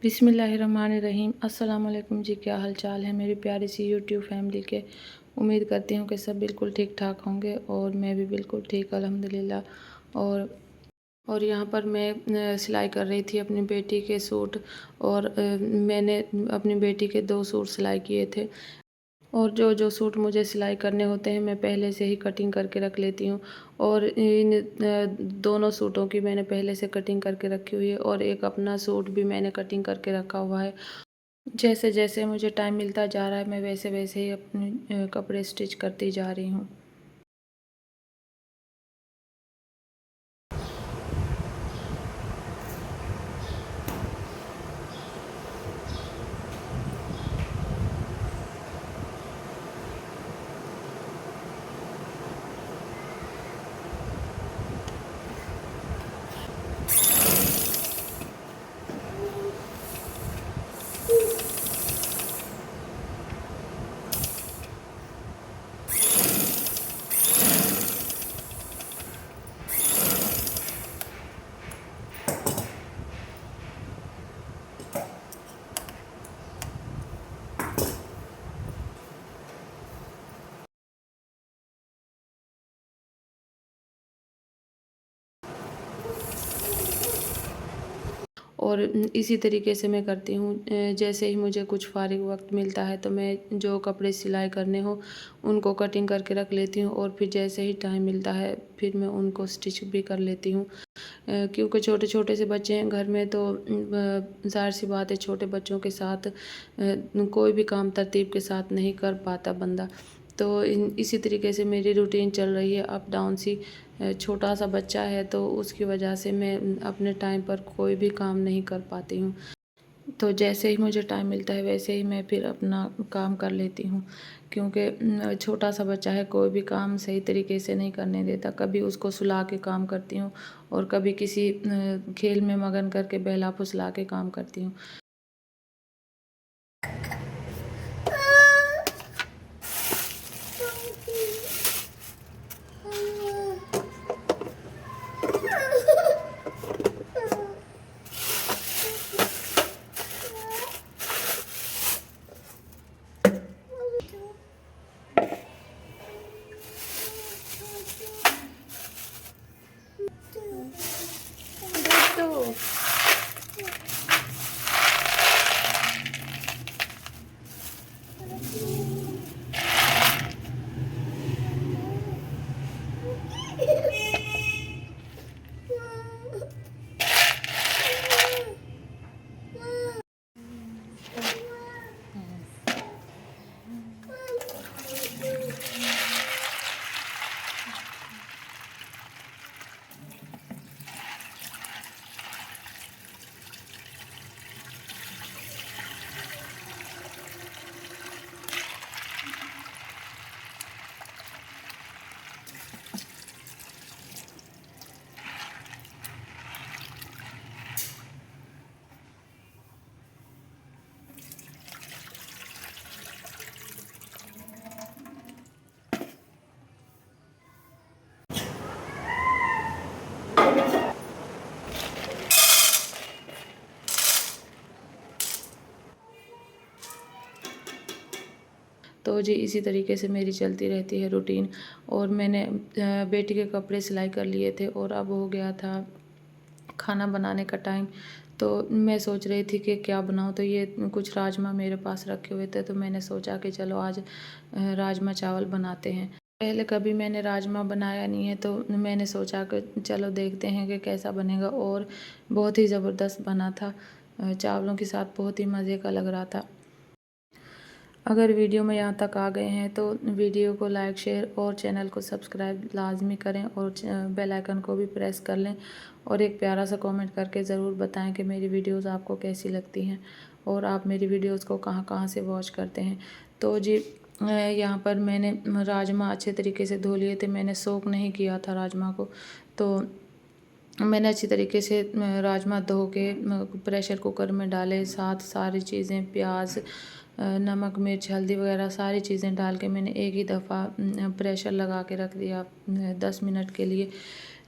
बिस्मिल्लाहिर्रहमानिर्रहीम। अस्सलाम वालेकुम जी, क्या हाल चाल है मेरी प्यारी सी यूट्यूब फैमिली के। उम्मीद करती हूँ कि सब बिल्कुल ठीक ठाक होंगे और मैं भी बिल्कुल ठीक अल्हम्दुलिल्लाह। और यहाँ पर मैं सिलाई कर रही थी अपनी बेटी के सूट। और मैंने अपनी बेटी के 2 सूट सिलाई किए थे। और जो जो सूट मुझे सिलाई करने होते हैं मैं पहले से ही कटिंग करके रख लेती हूँ। और इन दोनों सूटों की मैंने पहले से कटिंग करके रखी हुई है और एक अपना सूट भी मैंने कटिंग करके रखा हुआ है। जैसे जैसे मुझे टाइम मिलता जा रहा है मैं वैसे वैसे ही अपने कपड़े स्टिच करती जा रही हूँ। और इसी तरीके से मैं करती हूँ। जैसे ही मुझे कुछ फ़ारिग वक्त मिलता है तो मैं जो कपड़े सिलाई करने हो उनको कटिंग करके रख लेती हूँ और फिर जैसे ही टाइम मिलता है फिर मैं उनको स्टिच भी कर लेती हूँ। क्योंकि छोटे छोटे से बच्चे हैं घर में तो ज़ाहिर सी बात है छोटे बच्चों के साथ कोई भी काम तरतीब के साथ नहीं कर पाता बंदा। तो इसी तरीके से मेरी रूटीन चल रही है अप डाउन सी। छोटा सा बच्चा है तो उसकी वजह से मैं अपने टाइम पर कोई भी काम नहीं कर पाती हूँ। तो जैसे ही मुझे टाइम मिलता है वैसे ही मैं फिर अपना काम कर लेती हूँ। क्योंकि छोटा सा बच्चा है कोई भी काम सही तरीके से नहीं करने देता। कभी उसको सुला के काम करती हूँ और कभी किसी खेल में मगन करके बहला फुसला के काम करती हूँ। तो जी इसी तरीके से मेरी चलती रहती है रूटीन। और मैंने बेटी के कपड़े सिलाई कर लिए थे और अब हो गया था खाना बनाने का टाइम। तो मैं सोच रही थी कि क्या बनाऊँ, तो ये कुछ राजमा मेरे पास रखे हुए थे तो मैंने सोचा कि चलो आज राजमा चावल बनाते हैं। पहले कभी मैंने राजमा बनाया नहीं है तो मैंने सोचा कि चलो देखते हैं कि कैसा बनेगा। और बहुत ही ज़बरदस्त बना था। चावलों के साथ बहुत ही मज़े का लग रहा था। अगर वीडियो में यहाँ तक आ गए हैं तो वीडियो को लाइक शेयर और चैनल को सब्सक्राइब लाजमी करें और बेल आइकन को भी प्रेस कर लें। और एक प्यारा सा कमेंट करके ज़रूर बताएं कि मेरी वीडियोस आपको कैसी लगती हैं और आप मेरी वीडियोस को कहाँ कहाँ से वॉच करते हैं। तो जी यहाँ पर मैंने राजमा अच्छे तरीके से धो लिए थे। मैंने सोक नहीं किया था राजमा को। तो मैंने अच्छी तरीके से राजमा धो के प्रेशर कुकर में डाले। साथ सारी चीज़ें प्याज नमक मिर्च हल्दी वगैरह सारी चीज़ें डाल के मैंने एक ही दफ़ा प्रेशर लगा के रख दिया 10 मिनट के लिए।